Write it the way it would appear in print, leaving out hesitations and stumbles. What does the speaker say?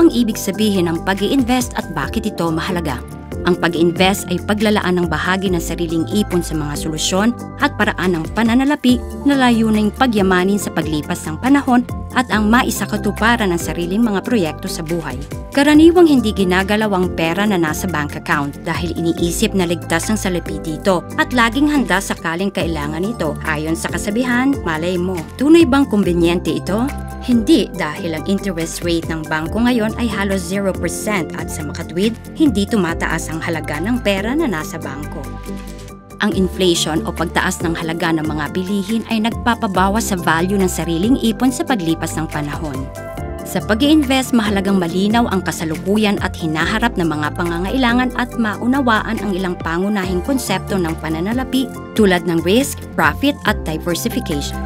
Anong ibig sabihin ng pag-i-invest at bakit ito mahalaga? Ang pag-invest ay paglalaan ng bahagi ng sariling ipon sa mga solusyon at paraan ng pananalapi na layuning pagyamanin sa paglipas ng panahon at ang maisakatuparan ng sariling mga proyekto sa buhay. Karaniwang hindi ginagalaw ang pera na nasa bank account dahil iniisip na ligtas ang salapi dito at laging handa sakaling kailangan ito. Ayon sa kasabihan, malay mo. Tunay bang kumbinyente ito? Hindi, dahil ang interest rate ng bangko ngayon ay halos 0% at sa makatwid, hindi tumataas ang halaga ng pera na nasa bangko. Ang inflation o pagtaas ng halaga ng mga bilihin ay nagpapabawas sa value ng sariling ipon sa paglipas ng panahon. Sa pag-i-invest, mahalagang malinaw ang kasalukuyan at hinaharap na mga pangangailangan at maunawaan ang ilang pangunahing konsepto ng pananalapi tulad ng risk, profit at diversification.